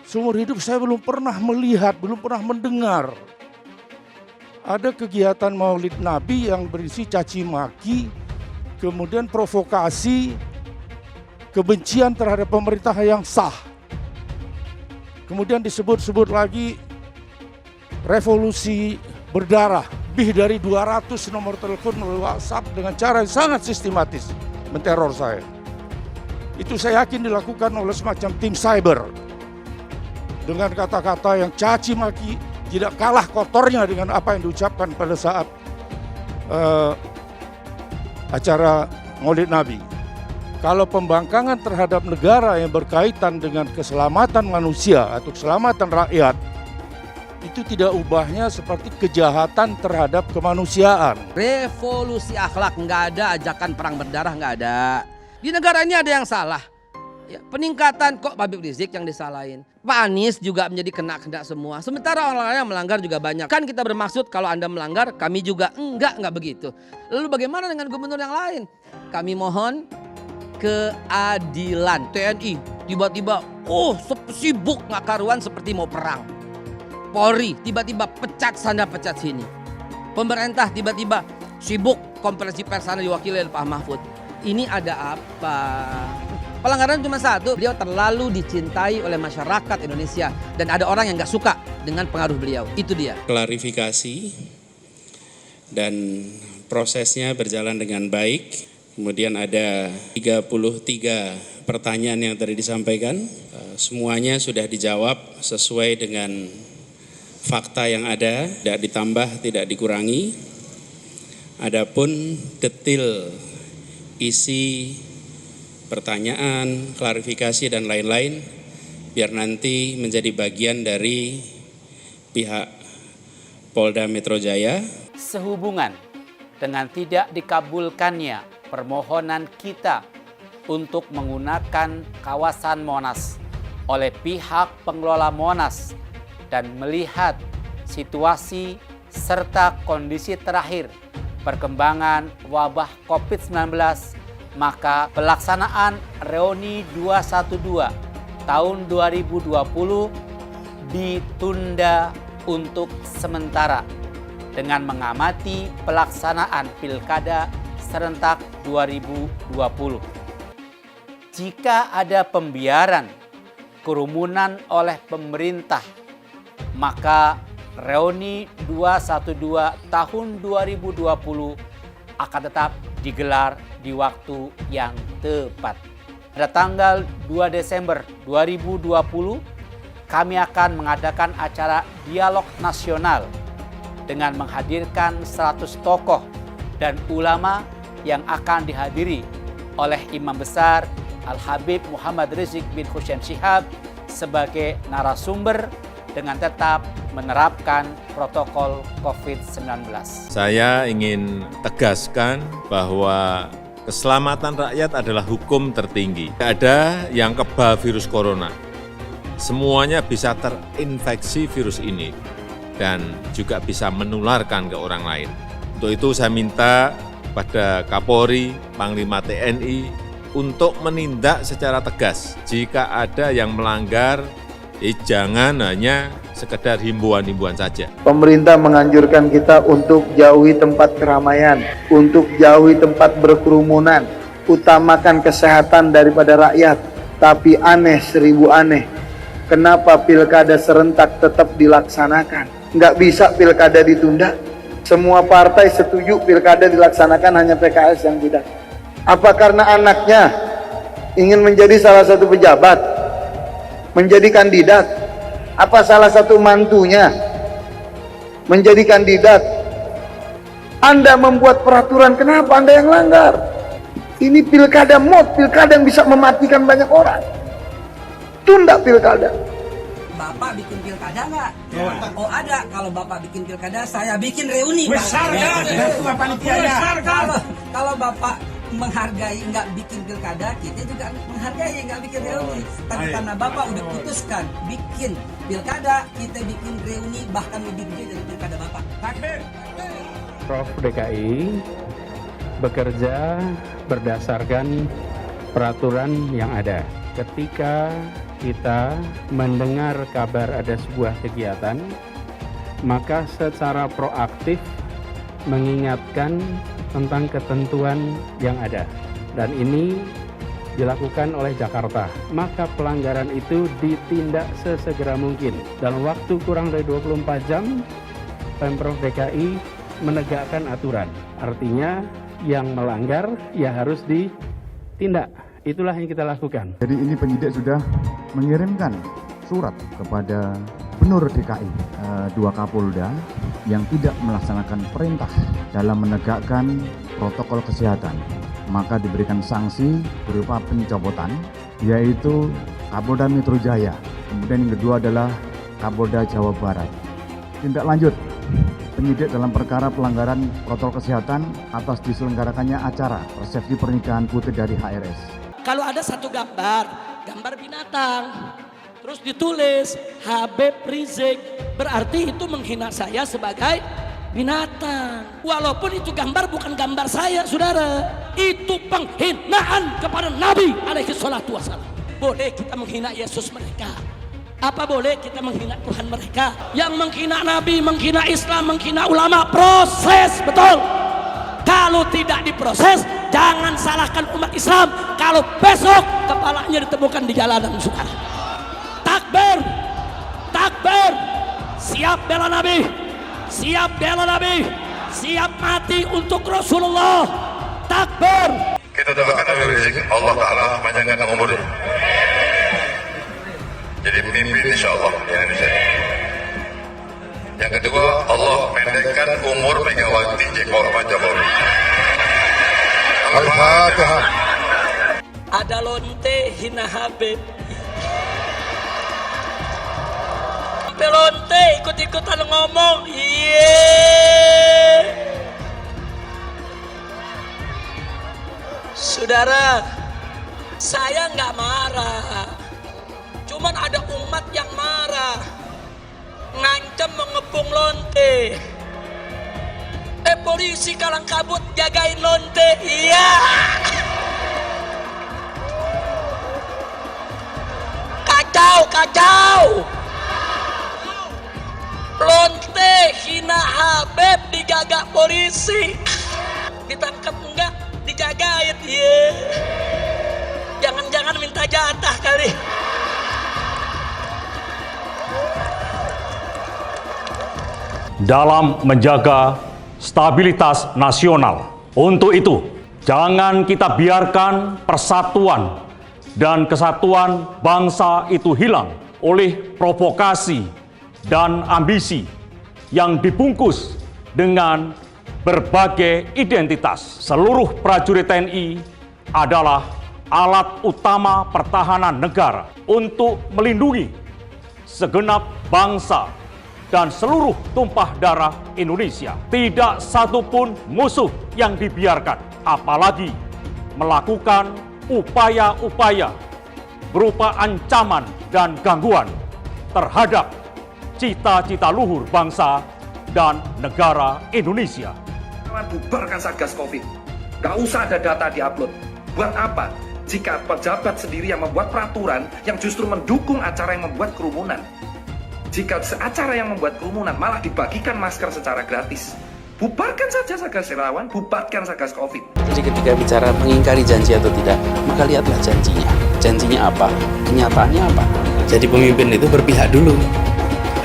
Seumur hidup saya belum pernah melihat, belum pernah mendengar ada kegiatan Maulid Nabi yang berisi caci maki, kemudian provokasi, kebencian terhadap pemerintah yang sah. Kemudian disebut-sebut lagi revolusi berdarah. Lebih dari 200 nomor telepon melalui WhatsApp dengan cara yang sangat sistematis menteror saya. Itu saya yakin dilakukan oleh semacam tim cyber. Dengan kata-kata yang caci maki, tidak kalah kotornya dengan apa yang diucapkan pada saat acara Maulid Nabi. Kalau pembangkangan terhadap negara yang berkaitan dengan keselamatan manusia atau keselamatan rakyat, itu tidak ubahnya seperti kejahatan terhadap kemanusiaan. Revolusi akhlak, nggak ada ajakan perang berdarah, nggak ada. Di negara ini ada yang salah. Ya, peningkatan kok Habib Rizik yang disalahin. Pak Anies juga menjadi kena semua. Sementara orang-orang yang melanggar juga banyak. Kan kita bermaksud kalau Anda melanggar, kami juga enggak begitu. Lalu bagaimana dengan gubernur yang lain? Kami mohon keadilan. TNI tiba-tiba sibuk nggak karuan seperti mau perang. Polri tiba-tiba pecat sana pecat sini. Pemerintah tiba-tiba sibuk konferensi pers sana diwakili oleh Pak Mahfud. Ini ada apa? Pelanggaran cuma satu, beliau terlalu dicintai oleh masyarakat Indonesia. Dan ada orang yang gak suka dengan pengaruh beliau, itu dia. Klarifikasi dan prosesnya berjalan dengan baik. Kemudian ada 33 pertanyaan yang tadi disampaikan. Semuanya sudah dijawab sesuai dengan fakta yang ada, tidak ditambah, tidak dikurangi. Adapun detail isi pertanyaan, klarifikasi dan lain-lain biar nanti menjadi bagian dari pihak Polda Metro Jaya. Sehubungan dengan tidak dikabulkannya permohonan kita untuk menggunakan kawasan Monas oleh pihak pengelola Monas dan melihat situasi serta kondisi terakhir perkembangan wabah COVID-19, maka pelaksanaan reuni 212 tahun 2020 ditunda untuk sementara dengan mengamati pelaksanaan Pilkada serentak 2020. Jika ada pembiaran kerumunan oleh pemerintah, maka reuni 212 tahun 2020 akan tetap digelar di waktu yang tepat. Pada tanggal 2 Desember 2020, kami akan mengadakan acara dialog nasional dengan menghadirkan 100 tokoh dan ulama yang akan dihadiri oleh Imam Besar Al-Habib Muhammad Rizik bin Hussein Shihab sebagai narasumber dengan tetap menerapkan protokol COVID-19. Saya ingin tegaskan bahwa keselamatan rakyat adalah hukum tertinggi. Tidak ada yang kebal virus corona. Semuanya bisa terinfeksi virus ini dan juga bisa menularkan ke orang lain. Untuk itu saya minta pada Kapolri, Panglima TNI untuk menindak secara tegas. Jika ada yang melanggar, jangan hanya sekedar himbauan-himbauan saja. Pemerintah menganjurkan kita untuk jauhi tempat keramaian, untuk jauhi tempat berkerumunan, utamakan kesehatan daripada rakyat. Tapi aneh seribu aneh, kenapa pilkada serentak tetap dilaksanakan? Nggak bisa pilkada ditunda? Semua partai setuju pilkada dilaksanakan, hanya PKS yang tidak. Apa karena anaknya ingin menjadi salah satu pejabat, menjadi kandidat? Apa salah satu mantunya menjadi kandidat? Anda membuat peraturan, kenapa Anda yang langgar? Ini pilkada pilkada yang bisa mematikan banyak orang. Tunda pilkada. Bapak bikin pilkada nggak? Oh ada. Kalau Bapak bikin pilkada, saya bikin reuni. Besar ya, ketua panitianya. Kalau Bapak menghargai nggak bikin pilkada, kita juga menghargai nggak bikin reuni. Tapi karena Bapak udah putuskan bikin pilkada, kita bikin reuni bahkan lebih gede dari pilkada Bapak. Prof DKI bekerja berdasarkan peraturan yang ada. Ketika kita mendengar kabar ada sebuah kegiatan, maka secara proaktif mengingatkan tentang ketentuan yang ada. Dan ini dilakukan oleh Jakarta. Maka pelanggaran itu ditindak sesegera mungkin. Dalam waktu kurang dari 24 jam, Pemprov DKI menegakkan aturan. Artinya yang melanggar ya harus ditindak. Itulah yang kita lakukan. Jadi ini penyidik sudah mengirimkan surat kepada Gubernur DKI, 2 Kapolda yang tidak melaksanakan perintah dalam menegakkan protokol kesehatan. Maka diberikan sanksi berupa pencopotan, yaitu Kapolda Metro Jaya. Kemudian yang kedua adalah Kapolda Jawa Barat. Tindak lanjut, penyidik dalam perkara pelanggaran protokol kesehatan atas diselenggarakannya acara resepsi pernikahan putri dari HRS. Kalau ada satu gambar binatang, terus ditulis Habib Rizik, berarti itu menghina saya sebagai binatang. Walaupun itu gambar bukan gambar saya, saudara. Itu penghinaan kepada Nabi alaihi salatu wassalam. Boleh kita menghina Yesus mereka. Apa boleh kita menghina Tuhan mereka? Yang menghina Nabi, menghina Islam, menghina ulama, proses, betul. Kalau tidak diproses, jangan salahkan umat Islam kalau besok kepalanya ditemukan di jalanan, saudara. Takbir, takbir, siap bela Nabi, siap bela Nabi, siap mati untuk Rasulullah. Takbir. Kita doakan Habib Rizik, Allah Ta'ala panjangkan umurnya. Jadi pemimpin insya Allah di Indonesia. Yang kedua, Allah pendekkan umur Megawati Jeko Jokowi. Al-Fatihah. Ada lonte hina Habib. Sampai lonte ikut-ikutan ngomong. Saudara, saya nggak marah. Cuman ada umat yang marah. Ngancam mengepung lonte. Polisi kalang kabut jagain lonte. Iya. Kacau, kacau. Lonte hina Habib dijaga polisi. Ditangkap enggak? Dijagain. Iya. Jangan-jangan minta jatah kali. Dalam menjaga stabilitas nasional. Untuk itu, jangan kita biarkan persatuan dan kesatuan bangsa itu hilang oleh provokasi dan ambisi yang dibungkus dengan berbagai identitas. Seluruh prajurit TNI adalah alat utama pertahanan negara untuk melindungi segenap bangsa dan seluruh tumpah darah Indonesia. Tidak satupun musuh yang dibiarkan, apalagi melakukan upaya-upaya berupa ancaman dan gangguan terhadap cita-cita luhur bangsa dan negara Indonesia. Bubarkan Satgas Covid. Gak usah ada data diupload. Buat apa? Jika pejabat sendiri yang membuat peraturan yang justru mendukung acara yang membuat kerumunan. Jika acara yang membuat kerumunan malah dibagikan masker secara gratis. Bubarkan saja Satgas relawan, bubarkan Satgas Covid. Jadi ketika bicara mengingkari janji atau tidak, maka lihatlah janjinya. Janjinya apa? Kenyataannya apa? Jadi pemimpin itu berpihak dulu.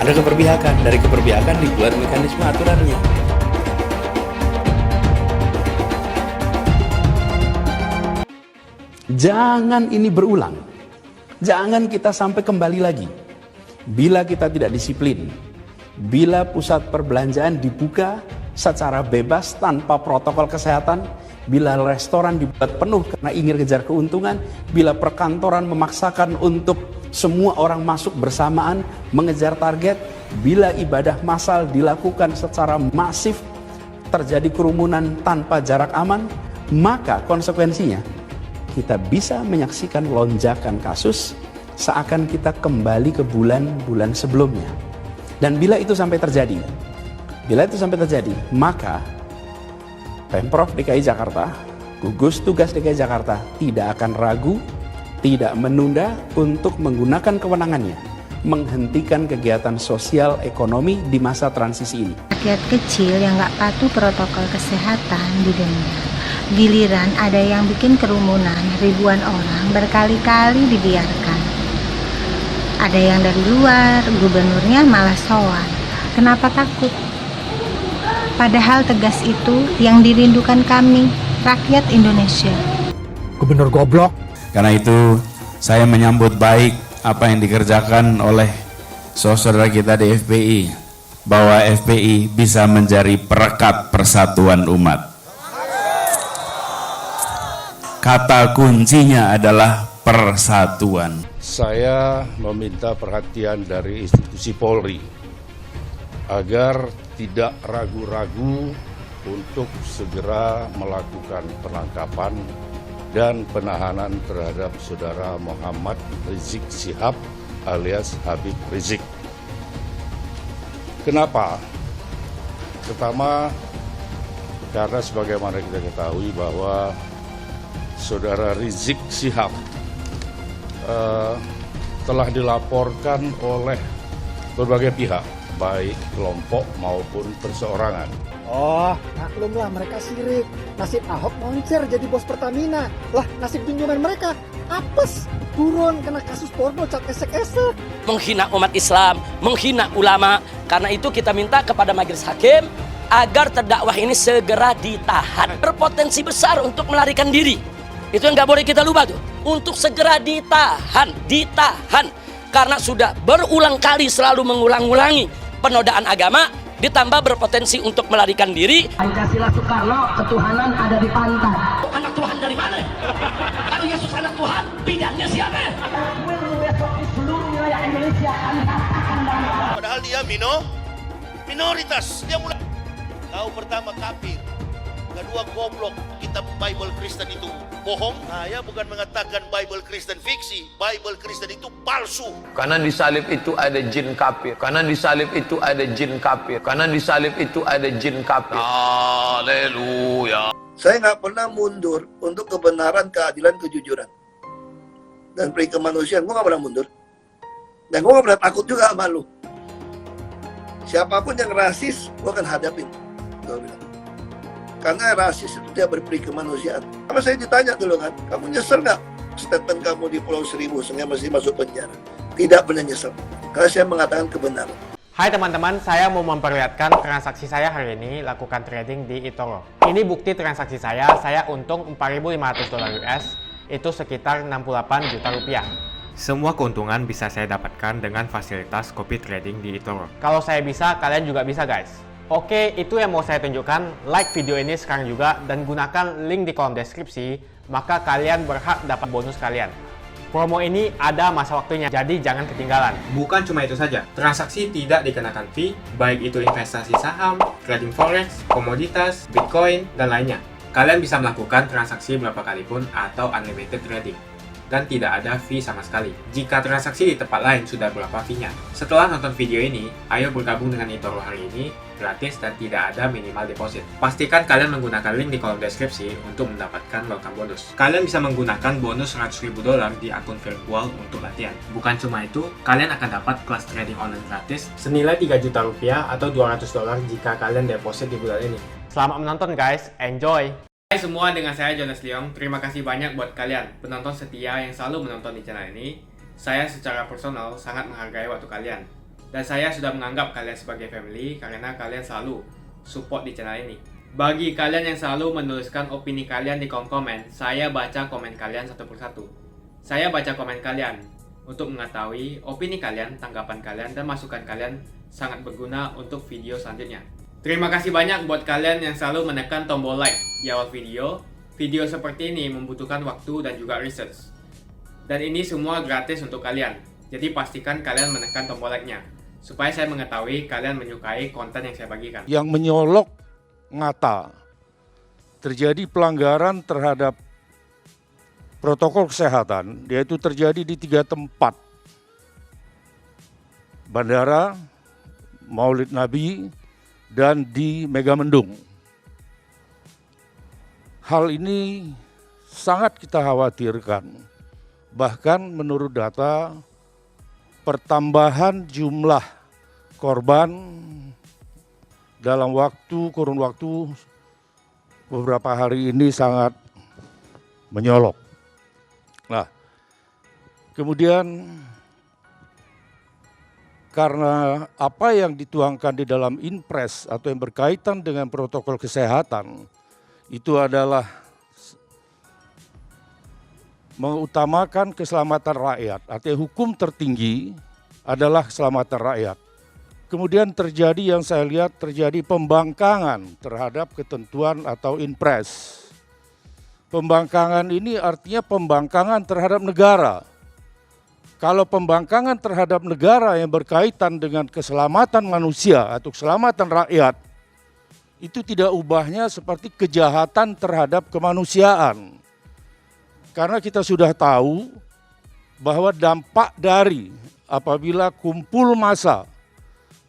Ada keberpihakan, dari keberpihakan dibuat mekanisme aturannya. Jangan ini berulang. Jangan kita sampai kembali lagi. Bila kita tidak disiplin, bila pusat perbelanjaan dibuka secara bebas tanpa protokol kesehatan, bila restoran dibuat penuh karena ingin kejar keuntungan, bila perkantoran memaksakan untuk semua orang masuk bersamaan mengejar target, bila ibadah massal dilakukan secara masif, terjadi kerumunan tanpa jarak aman, maka konsekuensinya kita bisa menyaksikan lonjakan kasus seakan kita kembali ke bulan-bulan sebelumnya. Dan bila itu sampai terjadi, maka Pemprov DKI Jakarta, gugus tugas DKI Jakarta tidak akan ragu, tidak menunda untuk menggunakan kewenangannya, menghentikan kegiatan sosial ekonomi di masa transisi ini. Rakyat kecil yang nggak patuh protokol kesehatan didenda. Giliran ada yang bikin kerumunan, ribuan orang berkali-kali dibiarkan. Ada yang dari luar, gubernurnya malah sowan. Kenapa takut? Padahal tegas itu yang dirindukan kami, rakyat Indonesia. Gubernur goblok. Karena itu saya menyambut baik apa yang dikerjakan oleh saudara kita di FPI, bahwa FPI bisa menjadi perekat persatuan umat. Kata kuncinya adalah persatuan. Saya meminta perhatian dari institusi Polri agar tidak ragu-ragu untuk segera melakukan penangkapan dan penahanan terhadap saudara Muhammad Rizik Syihab alias Habib Rizik. Kenapa? Pertama, karena sebagaimana kita ketahui bahwa saudara Rizik Syihab telah dilaporkan oleh berbagai pihak, baik kelompok maupun perseorangan. Oh, maklumlah mereka sirik. Nasib Ahok moncer jadi bos Pertamina. Lah, nasib junjungan mereka apes, turun kena kasus porno cat esek-esek. Menghina umat Islam, menghina ulama. Karena itu kita minta kepada majelis hakim agar terdakwah ini segera ditahan. Berpotensi besar untuk melarikan diri. Itu yang nggak boleh kita lupa tuh. Untuk segera ditahan. Karena sudah berulang kali selalu mengulang-ulangi penodaan agama, ditambah berpotensi untuk melarikan diri. Pancasila Soekarno, ketuhanan ada di pantai. Anak Tuhan dari mana? Kalau Yesus anak Tuhan, bidannya siapa? Besok di seluruh wilayah Indonesia kami katakan bahwa padahal dia minoritas. Dia mulai tahu pertama kafir, kedua goblok. Kitab Bible Kristen itu bohong. Saya bukan mengatakan Bible Kristen fiksi. Bible Kristen itu palsu. Karena di salib itu ada jin kafir. Karena di salib itu ada jin kafir. Karena di salib itu ada jin kafir. Haleluya. Saya nggak pernah mundur untuk kebenaran, keadilan, kejujuran, dan peri kemanusiaan. Gue nggak pernah mundur. Dan gue nggak pernah takut juga sama lu. Siapapun yang rasis, gue akan hadapin. Gue bilang. Karena rasis itu dia berperi kemanusiaan. Kalau saya ditanya dulu kan, kamu nyesel nggak statement kamu di Pulau Seribu sehingga masih masuk penjara? Tidak pernah nyesel. Karena saya mengatakan kebenaran. Hai teman-teman, saya mau memperlihatkan transaksi saya hari ini lakukan trading di eToro. Ini bukti transaksi saya untung $4.500 US, itu sekitar 68 juta rupiah. Semua keuntungan bisa saya dapatkan dengan fasilitas copy trading di eToro. Kalau saya bisa, kalian juga bisa guys. Oke, itu yang mau saya tunjukkan. Like video ini sekarang juga dan gunakan link di kolom deskripsi, maka kalian berhak dapat bonus kalian. Promo ini ada masa waktunya, jadi jangan ketinggalan. Bukan cuma itu saja, transaksi tidak dikenakan fee, baik itu investasi saham, trading forex, komoditas, bitcoin, dan lainnya. Kalian bisa melakukan transaksi berapa kali pun atau unlimited trading. Dan tidak ada fee sama sekali. Jika transaksi di tempat lain sudah berapa fee-nya. Setelah nonton video ini, ayo bergabung dengan eToro hari ini, gratis dan tidak ada minimal deposit. Pastikan kalian menggunakan link di kolom deskripsi untuk mendapatkan welcome bonus. Kalian bisa menggunakan bonus $100.000 di akun virtual untuk latihan. Bukan cuma itu, kalian akan dapat kelas trading online gratis senilai 3 juta rupiah atau $200 jika kalian deposit di bulan ini. Selamat menonton guys, enjoy! Hai semua, dengan saya Jonas Leong. Terima kasih banyak buat kalian penonton setia yang selalu menonton di channel ini. Saya secara personal sangat menghargai waktu kalian. Dan saya sudah menganggap kalian sebagai family karena kalian selalu support di channel ini. Bagi kalian yang selalu menuliskan opini kalian di kolom komen, saya baca komen kalian satu persatu. Saya baca komen kalian untuk mengetahui opini kalian, tanggapan kalian, dan masukan kalian sangat berguna untuk video selanjutnya. Terima kasih banyak buat kalian yang selalu menekan tombol like di awal video. Video seperti ini membutuhkan waktu dan juga research. Dan ini semua gratis untuk kalian. Jadi pastikan kalian menekan tombol like-nya, supaya saya mengetahui kalian menyukai konten yang saya bagikan. Yang menyolok ngata terjadi pelanggaran terhadap protokol kesehatan, yaitu terjadi di 3 tempat. Bandara, Maulid Nabi, dan di Megamendung. Hal ini sangat kita khawatirkan Bahkan menurut data, pertambahan jumlah korban dalam kurun waktu beberapa hari ini sangat menyolok. Nah, kemudian karena apa yang dituangkan di dalam Inpres atau yang berkaitan dengan protokol kesehatan itu adalah mengutamakan keselamatan rakyat. Artinya hukum tertinggi adalah keselamatan rakyat. Kemudian terjadi yang saya lihat terjadi pembangkangan terhadap ketentuan atau Inpres. Pembangkangan ini artinya pembangkangan terhadap negara. Kalau pembangkangan terhadap negara yang berkaitan dengan keselamatan manusia atau keselamatan rakyat, itu tidak ubahnya seperti kejahatan terhadap kemanusiaan. Karena kita sudah tahu bahwa dampak dari apabila kumpul massa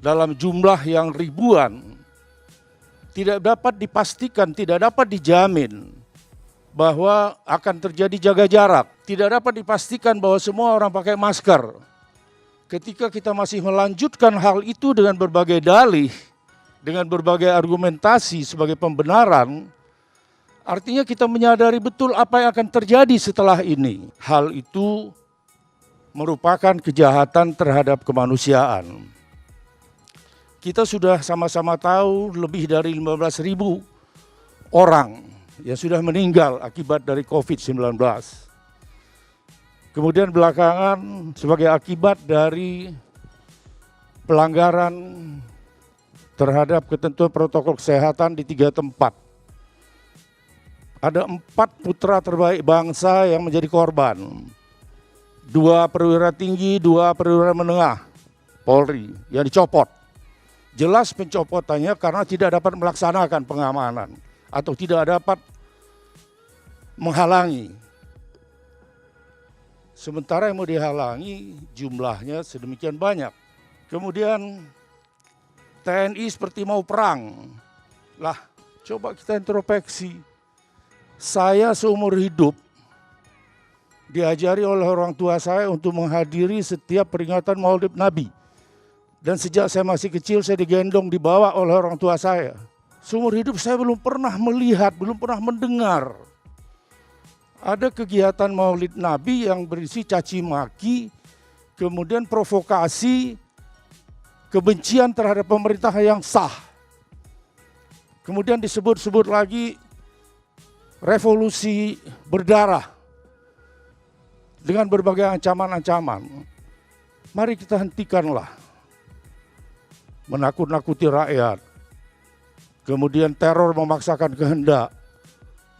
dalam jumlah yang ribuan, tidak dapat dipastikan, tidak dapat dijamin bahwa akan terjadi jaga jarak. Tidak dapat dipastikan bahwa semua orang pakai masker. Ketika kita masih melanjutkan hal itu dengan berbagai dalih, dengan berbagai argumentasi sebagai pembenaran, artinya kita menyadari betul apa yang akan terjadi setelah ini. Hal itu merupakan kejahatan terhadap kemanusiaan. Kita sudah sama-sama tahu lebih dari 15.000 orang yang sudah meninggal akibat dari COVID-19. Kemudian belakangan sebagai akibat dari pelanggaran terhadap ketentuan protokol kesehatan di 3 tempat. Ada 4 putra terbaik bangsa yang menjadi korban. 2 perwira tinggi, 2 perwira menengah Polri yang dicopot. Jelas pencopotannya karena tidak dapat melaksanakan pengamanan atau tidak dapat menghalangi. Sementara yang mau dihalangi jumlahnya sedemikian banyak. Kemudian TNI seperti mau perang. Lah, coba kita introspeksi. Saya seumur hidup diajari oleh orang tua saya untuk menghadiri setiap peringatan Maulid Nabi. Dan sejak saya masih kecil saya digendong, dibawa oleh orang tua saya. Seumur hidup saya belum pernah melihat, belum pernah mendengar ada kegiatan Maulid Nabi yang berisi caci maki, kemudian provokasi, kebencian terhadap pemerintah yang sah. Kemudian disebut-sebut lagi revolusi berdarah dengan berbagai ancaman-ancaman. Mari kita hentikanlah menakut-nakuti rakyat, kemudian teror memaksakan kehendak,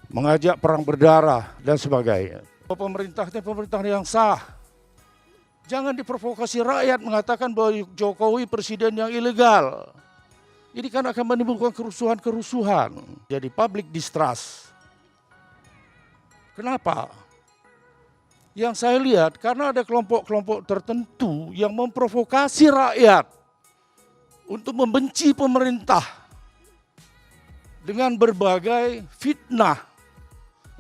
mengajak perang berdarah, dan sebagainya. Pemerintahnya pemerintah yang sah. Jangan diprovokasi rakyat mengatakan bahwa Jokowi presiden yang ilegal. Ini kan akan menimbulkan kerusuhan-kerusuhan. Jadi public distrust. Kenapa? Yang saya lihat karena ada kelompok-kelompok tertentu yang memprovokasi rakyat untuk membenci pemerintah dengan berbagai fitnah.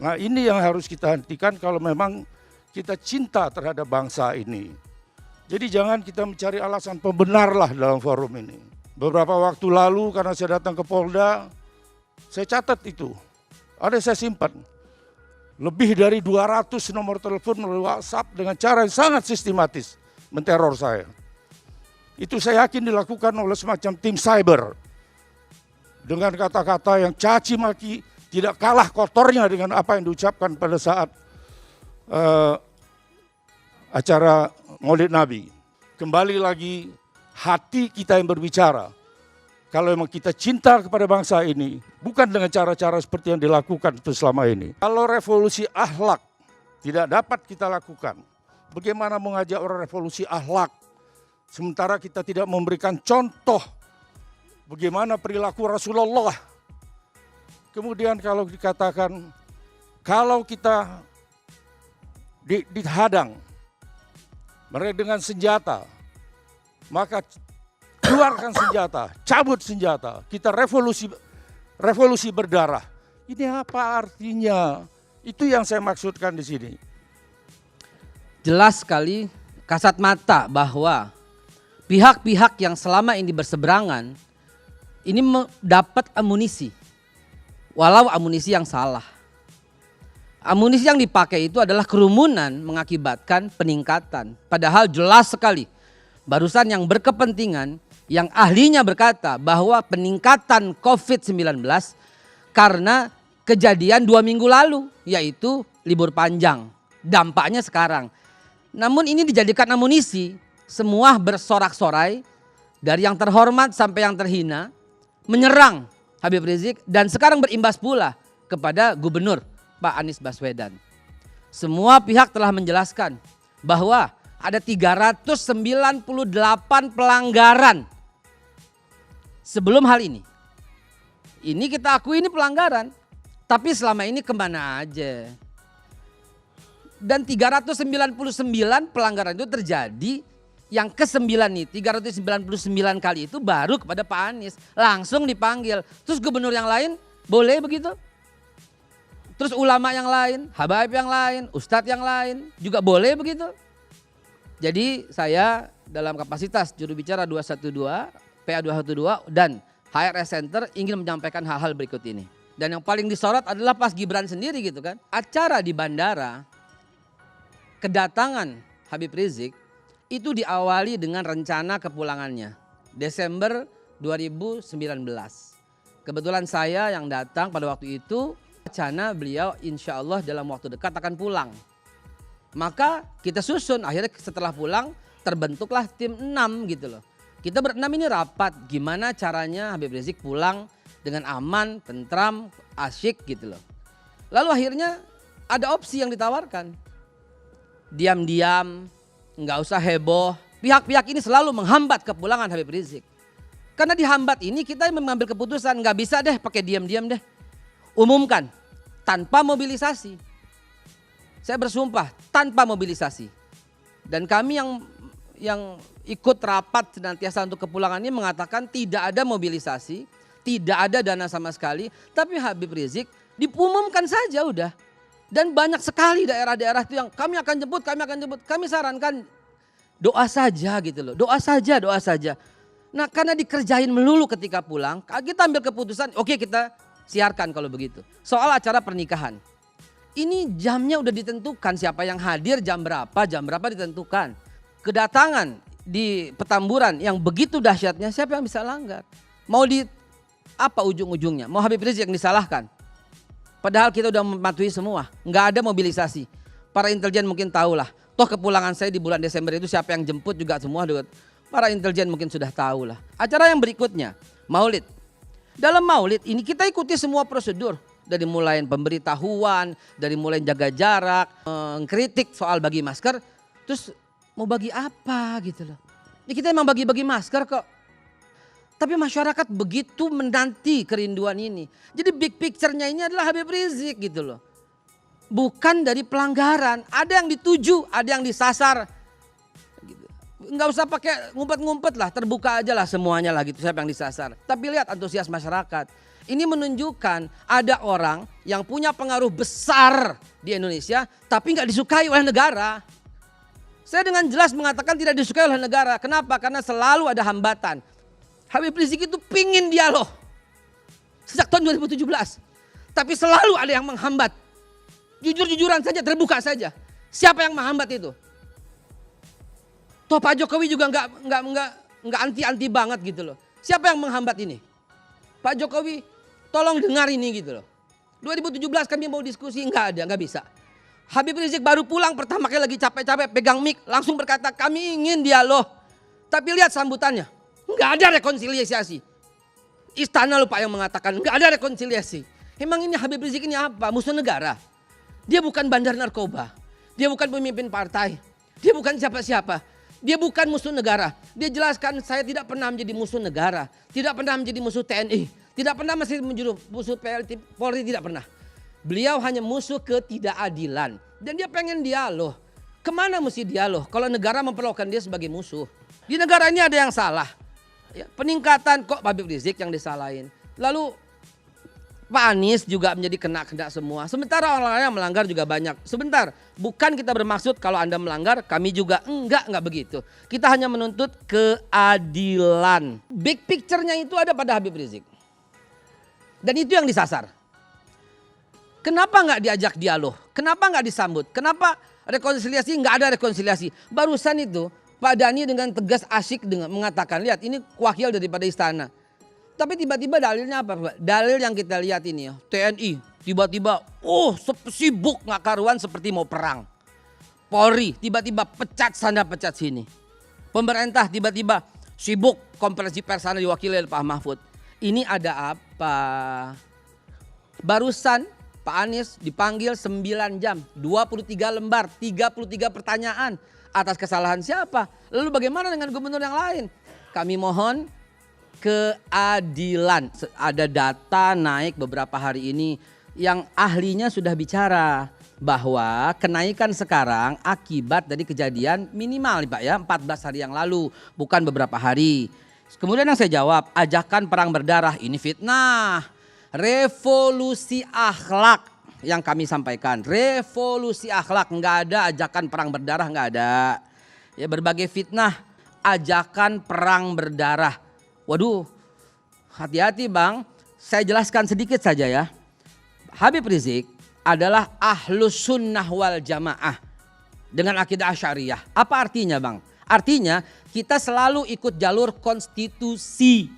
Nah, ini yang harus kita hentikan kalau memang kita cinta terhadap bangsa ini. Jadi jangan kita mencari alasan pembenar lah dalam forum ini. Beberapa waktu lalu karena saya datang ke Polda, saya catat itu. Ada saya simpan. Lebih dari 200 nomor telepon melalui WhatsApp dengan cara yang sangat sistematis menteror saya. Itu saya yakin dilakukan oleh semacam tim cyber. Dengan kata-kata yang caci maki, tidak kalah kotornya dengan apa yang diucapkan pada saat acara Maulid Nabi. Kembali lagi hati kita yang berbicara. Kalau memang kita cinta kepada bangsa ini, bukan dengan cara-cara seperti yang dilakukan itu selama ini. Kalau revolusi akhlak tidak dapat kita lakukan, bagaimana mengajak orang revolusi akhlak sementara kita tidak memberikan contoh bagaimana perilaku Rasulullah. Kemudian kalau dikatakan, kalau kita dihadang mereka dengan senjata, maka keluarkan senjata, cabut senjata, kita revolusi berdarah. Ini apa artinya? Itu yang saya maksudkan di sini. jelas sekali kasat mata bahwa pihak-pihak yang selama ini berseberangan ini dapat amunisi. Walau amunisi yang salah. Amunisi yang dipakai itu adalah kerumunan mengakibatkan peningkatan. Padahal jelas sekali barusan yang berkepentingan, yang ahlinya berkata bahwa peningkatan COVID-19 karena kejadian 2 minggu lalu, yaitu libur panjang. Dampaknya sekarang. Namun ini dijadikan amunisi, semua bersorak-sorai dari yang terhormat sampai yang terhina menyerang Habib Rizik dan sekarang berimbas pula kepada Gubernur Pak Anies Baswedan. Semua pihak telah menjelaskan bahwa ada 398 pelanggaran sebelum hal ini. Ini kita akui ini pelanggaran, tapi selama ini kemana aja? Dan 399 pelanggaran itu terjadi, yang ke-9 nih, 399 kali itu baru kepada Pak Anies. Langsung dipanggil. Terus gubernur yang lain boleh begitu? Terus ulama yang lain, habaib yang lain, ustadz yang lain juga boleh begitu? Jadi saya dalam kapasitas juru bicara 212, PA 212 dan HRS Center ingin menyampaikan hal-hal berikut ini. Dan yang paling disorot adalah pas Gibran sendiri gitu kan. Acara di bandara, kedatangan Habib Rizik itu diawali dengan rencana kepulangannya Desember 2019. Kebetulan saya yang datang pada waktu itu, rencana beliau insya Allah dalam waktu dekat akan pulang. Maka kita susun, akhirnya setelah pulang terbentuklah tim 6 gitu loh. Kita berenam ini rapat gimana caranya Habib Rizik pulang dengan aman, tentram, asyik gitu loh. Lalu akhirnya ada opsi yang ditawarkan. Diam-diam, nggak usah heboh. Pihak-pihak ini selalu menghambat kepulangan Habib Rizik. Karena dihambat ini kita mengambil keputusan nggak bisa deh pakai diam-diam deh. Umumkan tanpa mobilisasi. Saya bersumpah tanpa mobilisasi. Dan kami yang ikut rapat senantiasa untuk kepulangan ini mengatakan tidak ada mobilisasi, tidak ada dana sama sekali, tapi Habib Rizik diumumkan saja udah. Dan banyak sekali daerah-daerah itu yang kami akan jemput. Kami sarankan doa saja gitu loh. Doa saja. Nah karena dikerjain melulu ketika pulang, kita ambil keputusan oke, kita siarkan kalau begitu. Soal acara pernikahan. Ini jamnya udah ditentukan, siapa yang hadir jam berapa ditentukan. Kedatangan di Petamburan yang begitu dahsyatnya, siapa yang bisa langgar? Mau di apa ujung-ujungnya? Mau Habib Rizik yang disalahkan? Padahal kita udah mematuhi semua, nggak ada mobilisasi. Para intelijen mungkin tahu lah. Toh kepulangan saya di bulan Desember itu siapa yang jemput juga semua. Para intelijen mungkin sudah tahu lah. Acara yang berikutnya, Maulid. Dalam Maulid ini kita ikuti semua prosedur. Dari mulai pemberitahuan, dari mulai jaga jarak, mengkritik soal bagi masker. Terus mau bagi apa gitu loh. Ini kita emang bagi-bagi masker kok. Tapi masyarakat begitu menanti kerinduan ini. Jadi big picture-nya ini adalah Habib Rizik gitu loh. Bukan dari pelanggaran. Ada yang dituju, ada yang disasar. Gitu. Nggak usah pakai ngumpet-ngumpet lah, terbuka aja lah semuanya lah gitu siapa yang disasar. Tapi lihat antusias masyarakat. Ini menunjukkan ada orang yang punya pengaruh besar di Indonesia tapi nggak disukai oleh negara. Saya dengan jelas mengatakan tidak disukai oleh negara. Kenapa? Karena selalu ada hambatan. Habib Rizik itu pingin dialog sejak tahun 2017. Tapi selalu ada yang menghambat. Jujur-jujuran saja, terbuka saja. Siapa yang menghambat itu? Toh Pak Jokowi juga nggak anti-anti banget gitu loh. Siapa yang menghambat ini? Pak Jokowi, tolong dengar ini gitu loh. 2017 kami mau diskusi, nggak bisa. Habib Rizik baru pulang pertama kali lagi capek-capek pegang mic langsung berkata kami ingin dialog. Tapi lihat sambutannya, nggak ada rekonsiliasi. Istana lupa yang mengatakan nggak ada rekonsiliasi. Emang ini Habib Rizik ini apa? Musuh negara. Dia bukan bandar narkoba. Dia bukan pemimpin partai. Dia bukan siapa-siapa. Dia bukan musuh negara. Dia jelaskan saya tidak pernah menjadi musuh negara. Tidak pernah menjadi musuh TNI. Tidak pernah menjadi musuh Polri, tidak pernah. Beliau hanya musuh ketidakadilan. Dan dia pengen dialog. Kemana mesti dialog kalau negara memperlakukan dia sebagai musuh? Di negara ini ada yang salah. Ya, peningkatan kok Habib Rizik yang disalahin. Lalu Pak Anies juga menjadi kena semua. Sementara orang yang melanggar juga banyak. Sebentar, bukan kita bermaksud kalau Anda melanggar, kami juga enggak begitu. Kita hanya menuntut keadilan. Big picture-nya itu ada pada Habib Rizik. Dan itu yang disasar. Kenapa nggak diajak dialog? Kenapa nggak disambut? Kenapa rekonsiliasi? Nggak ada rekonsiliasi. Barusan itu Pak Dhani dengan tegas asyik dengan mengatakan, lihat ini wakil daripada istana. Tapi tiba-tiba dalilnya apa Pak? Dalil yang kita lihat ini ya, TNI tiba-tiba sibuk nggak karuan seperti mau perang. Polri tiba-tiba pecat sana pecat sini. Pemerintah tiba-tiba sibuk, konferensi pers sana diwakili oleh Pak Mahfud. Ini ada apa? Barusan Pak Anies dipanggil 9 jam, 23 lembar, 33 pertanyaan. Atas kesalahan siapa? Lalu bagaimana dengan gubernur yang lain? Kami mohon keadilan. Ada data naik beberapa hari ini yang ahlinya sudah bicara bahwa kenaikan sekarang akibat dari kejadian minimal Pak ya 14 hari yang lalu, bukan beberapa hari. Kemudian yang saya jawab, ajakan perang berdarah ini fitnah. Revolusi akhlak yang kami sampaikan, revolusi akhlak, nggak ada ajakan perang berdarah, nggak ada. Ya berbagai fitnah, ajakan perang berdarah. Waduh, hati-hati Bang, saya jelaskan sedikit saja ya. Habib Rizik adalah ahlus sunnah wal jamaah dengan akidah Asy'ariyah. Apa artinya Bang? Artinya kita selalu ikut jalur konstitusi.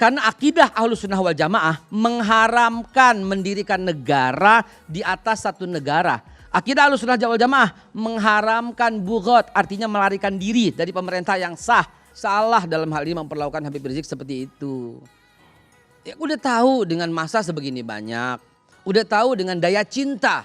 Karena akidah ahlus sunnah wal jamaah mengharamkan mendirikan negara di atas satu negara. Akidah ahlus sunnah wal jamaah mengharamkan bughat, artinya melarikan diri dari pemerintah yang sah. Salah dalam hal ini memperlakukan Habib Rizik seperti itu. Ya, udah tahu dengan masa sebegini banyak. Udah tahu dengan daya cinta.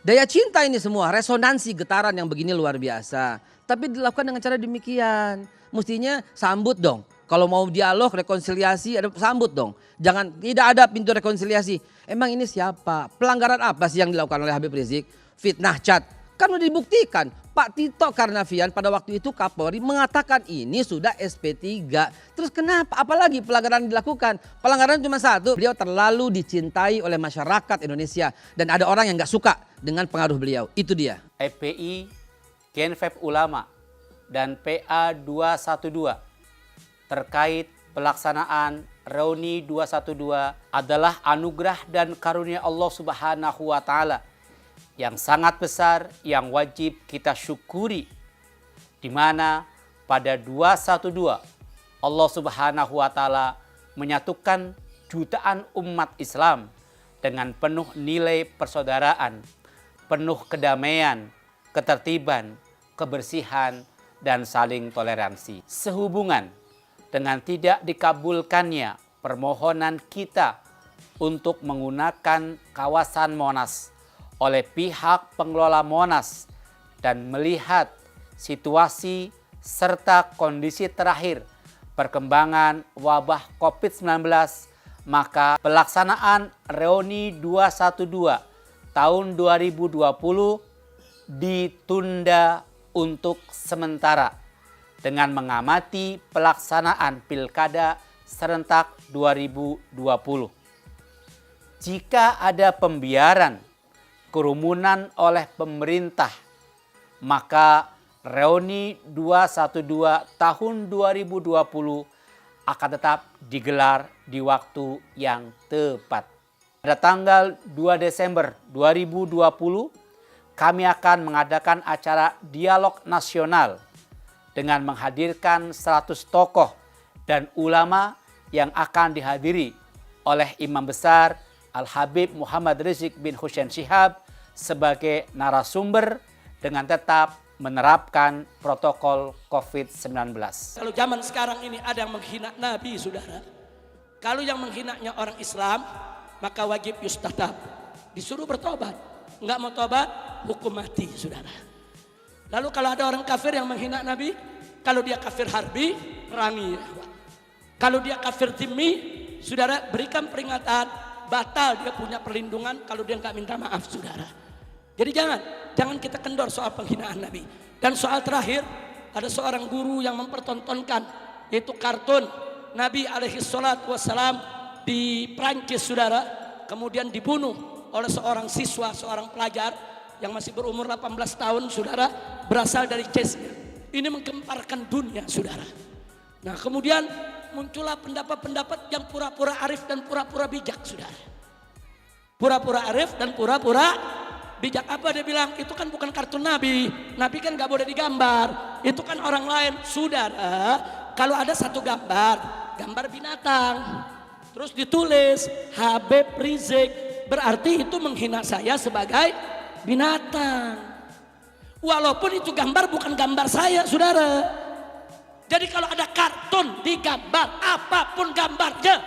Daya cinta ini semua, resonansi getaran yang begini luar biasa. Tapi dilakukan dengan cara demikian. Mestinya sambut dong. Kalau mau dialog, rekonsiliasi, sambut dong. Jangan, tidak ada pintu rekonsiliasi. Emang ini siapa? Pelanggaran apa sih yang dilakukan oleh Habib Rizik? Fitnah chat. Kan udah dibuktikan. Pak Tito Karnavian pada waktu itu Kapolri mengatakan ini sudah SP3. Terus kenapa? Apalagi pelanggaran dilakukan? Pelanggaran cuma satu. Beliau terlalu dicintai oleh masyarakat Indonesia. Dan ada orang yang gak suka dengan pengaruh beliau. Itu dia. FPI, Genfep Ulama, dan PA 212 terkait pelaksanaan Reuni 212 adalah anugerah dan karunia Allah Subhanahu wa Ta'ala yang sangat besar yang wajib kita syukuri, di mana pada 212 Allah Subhanahu wa Ta'ala menyatukan jutaan umat Islam dengan penuh nilai persaudaraan, penuh kedamaian, ketertiban, kebersihan, dan saling toleransi. Sehubungan dengan tidak dikabulkannya permohonan kita untuk menggunakan kawasan Monas oleh pihak pengelola Monas dan melihat situasi serta kondisi terakhir perkembangan wabah COVID-19, maka pelaksanaan Reuni 212 tahun 2020 ditunda untuk sementara dengan mengamati pelaksanaan Pilkada serentak 2020. Jika ada pembiaran kerumunan oleh pemerintah, maka Reuni 212 tahun 2020 akan tetap digelar di waktu yang tepat. Pada tanggal 2 Desember 2020, kami akan mengadakan acara dialog nasional dengan menghadirkan 100 tokoh dan ulama yang akan dihadiri oleh Imam Besar Al-Habib Muhammad Rizik bin Husain Shihab sebagai narasumber dengan tetap menerapkan protokol COVID-19. Kalau zaman sekarang ini ada yang menghina Nabi, saudara. Kalau yang menghinanya orang Islam, maka wajib yustatab. Disuruh bertobat. Enggak mau tobat, hukum mati, saudara. Lalu kalau ada orang kafir yang menghina Nabi, kalau dia kafir harbi, perangi. Kalau dia kafir zimmi, saudara, berikan peringatan, batal dia punya perlindungan kalau dia nggak minta maaf, saudara. Jadi jangan kita kendor soal penghinaan Nabi. Dan soal terakhir, ada seorang guru yang mempertontonkan, yaitu kartun Nabi alaihi salatu wassalam di Prancis, saudara. kemudian dibunuh oleh seorang siswa, seorang pelajar yang masih berumur 18 tahun, saudara, berasal dari case-nya. Ini menggemparkan dunia, saudara. Nah, kemudian muncullah pendapat-pendapat yang pura-pura arif dan pura-pura bijak, saudara. Pura-pura arif dan pura-pura bijak. Apa dia bilang? Itu kan bukan kartun Nabi. Nabi kan gak boleh digambar. Itu kan orang lain. Saudara, kalau ada satu gambar binatang, terus ditulis Habib Rizik, berarti itu menghina saya sebagai binatang. Walaupun itu gambar bukan gambar saya, saudara. Jadi kalau ada kartun digambar, apapun gambarnya,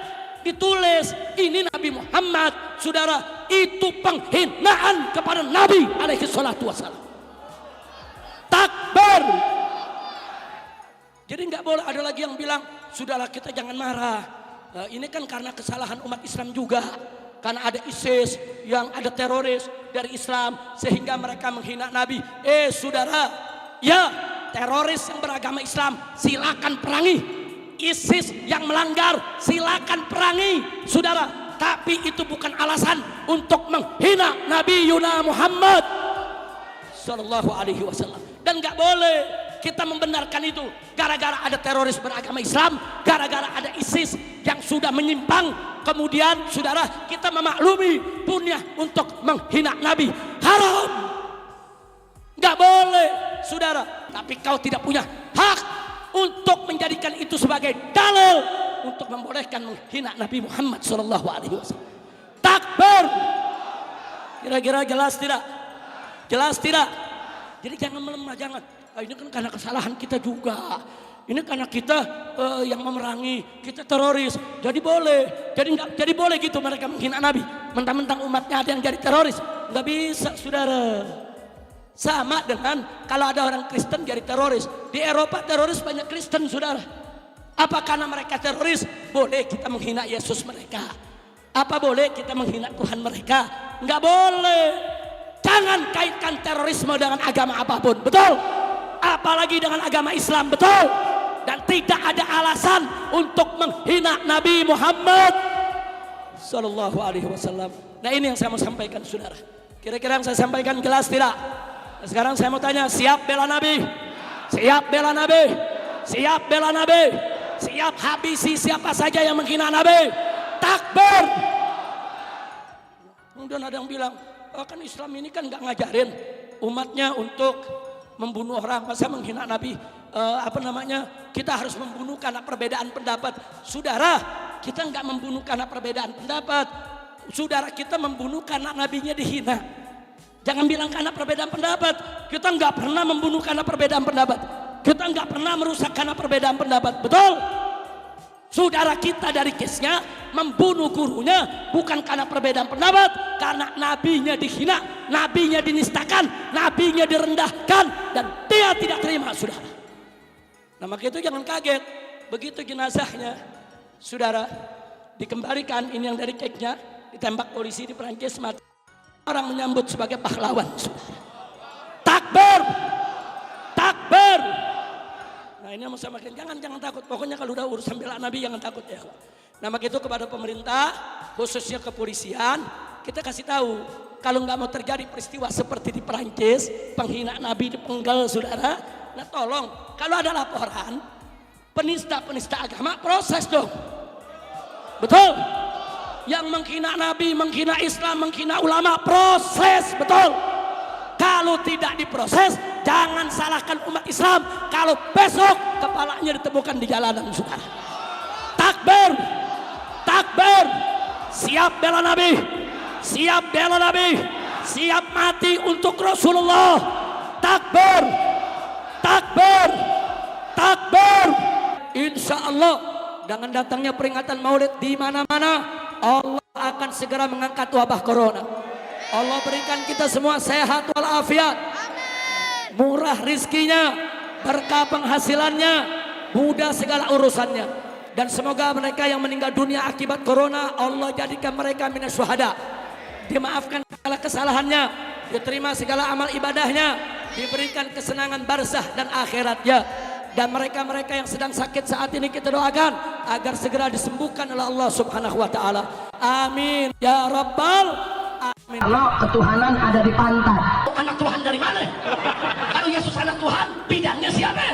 ditulis ini Nabi Muhammad, saudara, itu penghinaan kepada Nabi alaihi salatu wassalam. Takbir. Jadi nggak boleh ada lagi yang bilang, sudahlah kita jangan marah. Nah, ini kan karena kesalahan umat Islam juga. Karena ada ISIS yang ada teroris dari Islam sehingga mereka menghina Nabi. Saudara, ya teroris yang beragama Islam silakan perangi. ISIS yang melanggar silakan perangi, saudara. Tapi itu bukan alasan untuk menghina Nabi Yuna Muhammad Sallallahu Alaihi Wasallam. Dan nggak boleh kita membenarkan itu gara-gara ada teroris beragama Islam, gara-gara ada ISIS yang sudah menyimpang, kemudian saudara kita memaklumi punya untuk menghina Nabi. Haram, nggak boleh, saudara. Tapi kau tidak punya hak untuk menjadikan itu sebagai dalil untuk membolehkan menghina Nabi Muhammad Sallallahu Alaihi Wasallam. Takbir. Kira-kira jelas tidak? Jelas tidak? Jadi jangan melemah, jangan. Ini kan karena kesalahan kita juga. Ini karena kita yang memerangi, kita teroris. Jadi boleh. Jadi boleh gitu mereka menghina Nabi. Mentang-mentang umatnya ada yang jadi teroris. Nggak bisa, saudara. Sama dengan kalau ada orang Kristen jadi teroris. Di Eropa teroris banyak Kristen, saudara. Apa karena mereka teroris boleh kita menghina Yesus mereka? Apa boleh kita menghina Tuhan mereka? Nggak boleh. Jangan kaitkan terorisme dengan agama apapun, betul? Apalagi dengan agama Islam, betul? Dan tidak ada alasan untuk menghina Nabi Muhammad Sallallahu Alaihi Wasallam. Nah, ini yang saya mau sampaikan, saudara. Kira-kira yang saya sampaikan jelas tidak? Nah, sekarang saya mau tanya, siap bela Nabi? Siap bela Nabi? Siap bela Nabi? Siap habisi siapa saja yang menghina Nabi? Takbir. Kemudian ada yang bilang, oh, kan Islam ini kan nggak ngajarin umatnya untuk membunuh orang, masa menghina Nabi? Kita harus membunuh karena perbedaan pendapat. Saudara, kita nggak membunuh karena perbedaan pendapat. Saudara, kita membunuh karena nabinya dihina. Jangan bilang karena perbedaan pendapat. Kita nggak pernah membunuh karena perbedaan pendapat. Kita nggak pernah merusak karena perbedaan pendapat, betul? Saudara kita dari kesnya membunuh gurunya bukan karena perbedaan pendapat, karena nabinya dihina, nabinya dinistakan, nabinya direndahkan, dan dia tidak terima, saudara. Nah, maka itu jangan kaget begitu jenazahnya, saudara, dikembalikan. Ini yang dari ceknya, ditembak polisi di Perancis, mati. Orang menyambut sebagai pahlawan, saudara. Takbir, takbir. Nah, ini mau samakan, jangan takut. Pokoknya kalau udah urusan bela Nabi jangan takut ya. Nah, maka itu kepada pemerintah, khususnya kepolisian, kita kasih tahu kalau nggak mau terjadi peristiwa seperti di Perancis, penghinaan Nabi dipenggal, saudara. Nah, tolong kalau ada laporan penista agama, proses dong. Betul? Yang menghina Nabi, menghina Islam, menghina ulama, proses, betul? Kalau tidak diproses, jangan salahkan umat Islam kalau besok kepalanya ditemukan di jalanan, saudara. Takbir, takbir, siap bela Nabi, siap bela Nabi, siap mati untuk Rasulullah. Takbir, takbir, takbir. Insya Allah dengan datangnya peringatan Maulid di mana-mana, Allah akan segera mengangkat wabah corona. Allah berikan kita semua sehat walafiat, murah rizkinya, berkah penghasilannya, mudah segala urusannya. Dan semoga mereka yang meninggal dunia akibat corona, Allah jadikan mereka minas syuhada, dimaafkan segala kesalahannya, diterima segala amal ibadahnya, diberikan kesenangan barzah dan akhiratnya. Dan mereka-mereka yang sedang sakit saat ini kita doakan agar segera disembuhkan oleh Allah Subhanahu wa taala. Amin ya rabbal alamin. Kalau ketuhanan ada di pantat. Anak Tuhan dari mana? Kalau Yesus anak Tuhan, bidangnya siapa?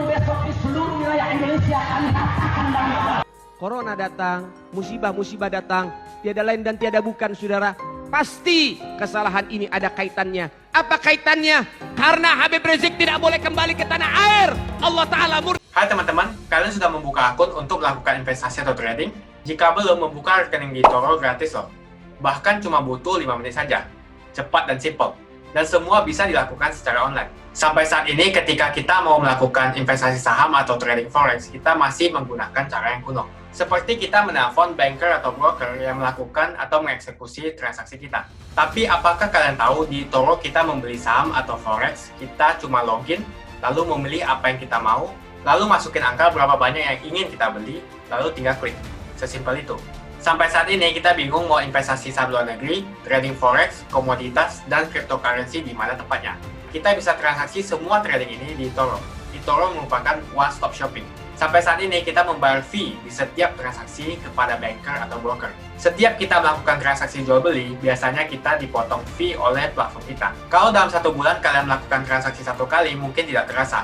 Besok di seluruh wilayah Indonesia kami katakan bahwa Corona datang, musibah-musibah datang, tiada lain dan tiada bukan, saudara. Pasti kesalahan ini ada kaitannya. Apa kaitannya? Karena Habib Rizik tidak boleh kembali ke tanah air. Allah Ta'ala murka. Hai teman-teman, kalian sudah membuka akun untuk melakukan investasi atau trading? Jika belum, membuka rekening di eToro gratis loh. Bahkan cuma butuh 5 menit saja. Cepat dan simple. Dan semua bisa dilakukan secara online. Sampai saat ini ketika kita mau melakukan investasi saham atau trading forex, kita masih menggunakan cara yang kuno. Seperti kita menelpon banker atau broker yang melakukan atau mengeksekusi transaksi kita. Tapi apakah kalian tahu di eToro kita membeli saham atau forex, kita cuma login, lalu memilih apa yang kita mau, lalu masukin angka berapa banyak yang ingin kita beli, lalu tinggal klik. Sesimpel itu. Sampai saat ini kita bingung mau investasi saham luar negeri, trading forex, komoditas, dan cryptocurrency di mana tepatnya. Kita bisa transaksi semua trading ini di eToro. eToro merupakan one-stop shopping. Sampai saat ini kita membayar fee di setiap transaksi kepada banker atau broker. Setiap kita melakukan transaksi jual beli, biasanya kita dipotong fee oleh platform kita. Kalau dalam 1 bulan kalian melakukan transaksi 1 kali, mungkin tidak terasa.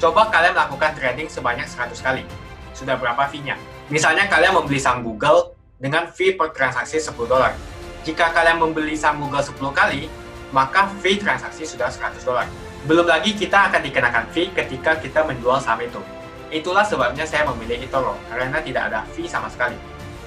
Coba kalian melakukan trading sebanyak 100 kali. Sudah berapa fee-nya? Misalnya kalian membeli saham Google dengan fee per transaksi $10. Jika kalian membeli saham Google 10 kali, maka fee transaksi sudah $100. Belum lagi kita akan dikenakan fee ketika kita menjual saham itu. Itulah sebabnya saya memilih eToro, karena tidak ada fee sama sekali.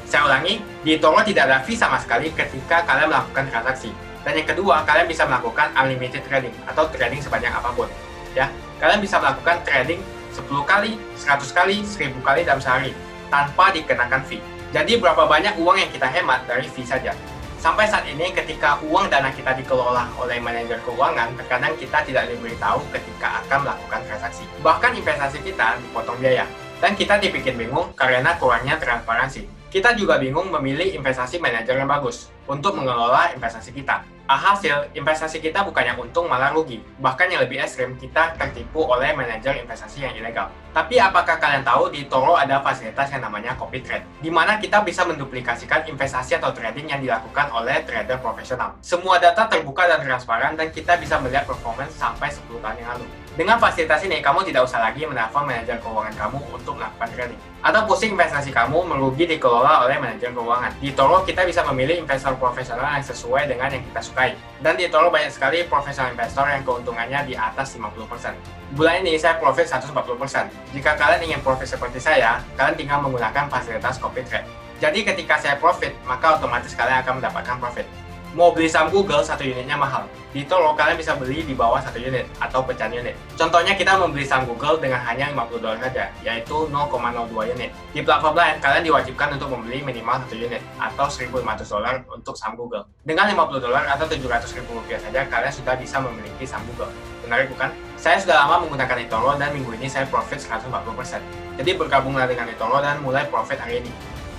Saya ulangi, di eToro tidak ada fee sama sekali ketika kalian melakukan transaksi. Dan yang kedua, kalian bisa melakukan unlimited trading atau trading sebanyak apapun. Ya, kalian bisa melakukan trading 10 kali, 100 kali, 1000 kali dalam sehari tanpa dikenakan fee. Jadi berapa banyak uang yang kita hemat dari fee saja. Sampai saat ini ketika uang dana kita dikelola oleh manajer keuangan, terkadang kita tidak diberitahu ketika akan melakukan transaksi. Bahkan investasi kita dipotong biaya. Dan kita dibikin bingung karena kurangnya transparansi. Kita juga bingung memilih investasi manajer yang bagus untuk mengelola investasi kita. Alhasil, investasi kita bukannya untung malah rugi. Bahkan yang lebih ekstrim, kita tertipu oleh manajer investasi yang ilegal. Tapi apakah kalian tahu di eToro ada fasilitas yang namanya copy trade, di mana kita bisa menduplikasikan investasi atau trading yang dilakukan oleh trader profesional. Semua data terbuka dan transparan dan kita bisa melihat performance sampai 10 tahun yang lalu. Dengan fasilitas ini, kamu tidak usah lagi menelpon manajer keuangan kamu untuk melakukan trading. Atau pusing investasi kamu merugi dikelola oleh manajer keuangan. Di eToro kita bisa memilih investor profesional yang sesuai dengan yang kita sukai. Dan di eToro banyak sekali profesional investor yang keuntungannya di atas 50%. Bulan ini saya profit 140%. Jika kalian ingin profit seperti saya, kalian tinggal menggunakan fasilitas copy trade. Jadi ketika saya profit, maka otomatis kalian akan mendapatkan profit. Mau beli saham Google, 1 unitnya mahal. Di eToro kalian bisa beli di bawah 1 unit atau pecahan unit. Contohnya kita membeli saham Google dengan hanya $50 saja, yaitu 0,02 unit. Di platform lain, kalian diwajibkan untuk membeli minimal 1 unit atau $1.500 untuk saham Google. Dengan $50 atau Rp700.000 saja, kalian sudah bisa memiliki saham Google. Menarik bukan? Saya sudah lama menggunakan eToro dan minggu ini saya profit 140%. Jadi bergabunglah dengan eToro dan mulai profit hari ini.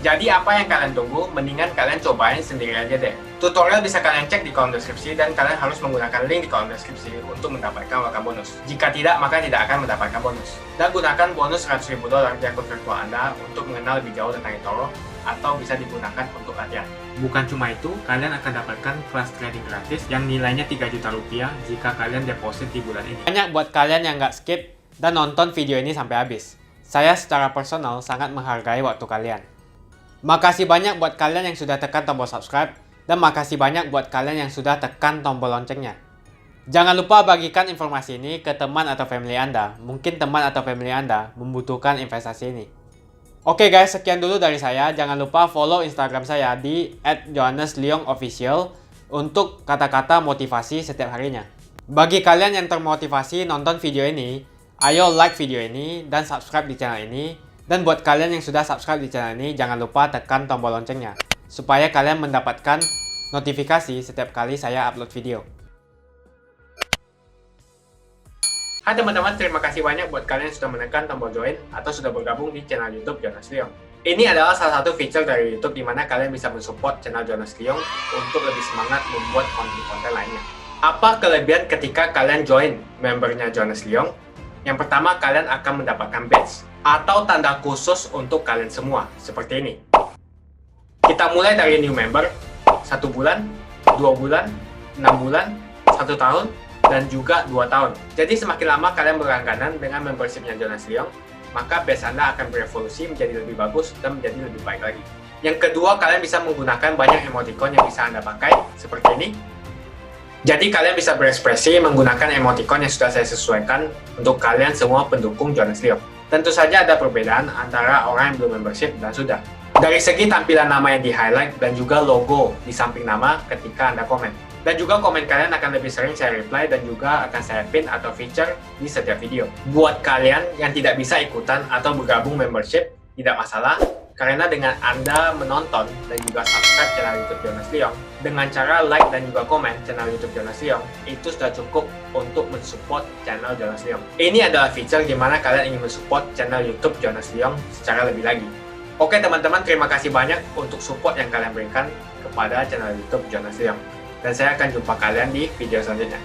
Jadi apa yang kalian tunggu? Mendingan kalian cobain sendiri aja deh. Tutorial bisa kalian cek di kolom deskripsi dan kalian harus menggunakan link di kolom deskripsi untuk mendapatkan welcome bonus. Jika tidak, maka tidak akan mendapatkan bonus. Dan gunakan bonus $100.000 di akun virtual Anda untuk mengenal lebih jauh tentang eToro atau bisa digunakan untuk latihan. Bukan cuma itu, kalian akan dapatkan kelas trading gratis yang nilainya Rp3 juta jika kalian deposit di bulan ini. Banyak buat kalian yang nggak skip dan nonton video ini sampai habis. Saya secara personal sangat menghargai waktu kalian. Makasih banyak buat kalian yang sudah tekan tombol subscribe, dan makasih banyak buat kalian yang sudah tekan tombol loncengnya. Jangan lupa bagikan informasi ini ke teman atau family Anda. Mungkin teman atau family Anda membutuhkan investasi ini. Oke guys, sekian dulu dari saya. Jangan lupa follow Instagram saya di @johannesleongofficial untuk kata-kata motivasi setiap harinya. Bagi kalian yang termotivasi nonton video ini, ayo like video ini dan subscribe di channel ini. Dan buat kalian yang sudah subscribe di channel ini, jangan lupa tekan tombol loncengnya supaya kalian mendapatkan notifikasi setiap kali saya upload video. Hai teman-teman, terima kasih banyak buat kalian yang sudah menekan tombol join atau sudah bergabung di channel YouTube Jonas Leong. Ini adalah salah satu feature dari YouTube di mana kalian bisa mensupport channel Jonas Leong untuk lebih semangat membuat konten-konten lainnya. Apa kelebihan ketika kalian join membernya Jonas Leong? Yang pertama, kalian akan mendapatkan badge. atau tanda khusus untuk kalian semua, seperti ini. Kita mulai dari new member, 1 bulan, 2 bulan, 6 bulan, 1 tahun, dan juga 2 tahun. Jadi semakin lama kalian berlangganan dengan membershipnya Jonas Leong, maka base Anda akan berevolusi menjadi lebih bagus dan menjadi lebih baik lagi. Yang kedua, kalian bisa menggunakan banyak emoticon yang bisa Anda pakai, seperti ini. Jadi kalian bisa berekspresi menggunakan emoticon yang sudah saya sesuaikan untuk kalian semua pendukung Jonas Leong. Tentu saja ada perbedaan antara orang yang belum membership dan sudah. Dari segi tampilan nama yang di-highlight dan juga logo di samping nama ketika Anda komen. Dan juga komen kalian akan lebih sering saya reply dan juga akan saya pin atau feature di setiap video. Buat kalian yang tidak bisa ikutan atau bergabung membership, tidak masalah. Karena dengan Anda menonton dan juga subscribe channel YouTube Jonas Leong, dengan cara like dan juga komen channel YouTube Jonas Leong, itu sudah cukup untuk mensupport channel Jonas Leong. Ini adalah feature di mana kalian ingin mensupport channel YouTube Jonas Leong secara lebih lagi. Oke teman-teman, terima kasih banyak untuk support yang kalian berikan kepada channel YouTube Jonas Leong. Dan saya akan jumpa kalian di video selanjutnya.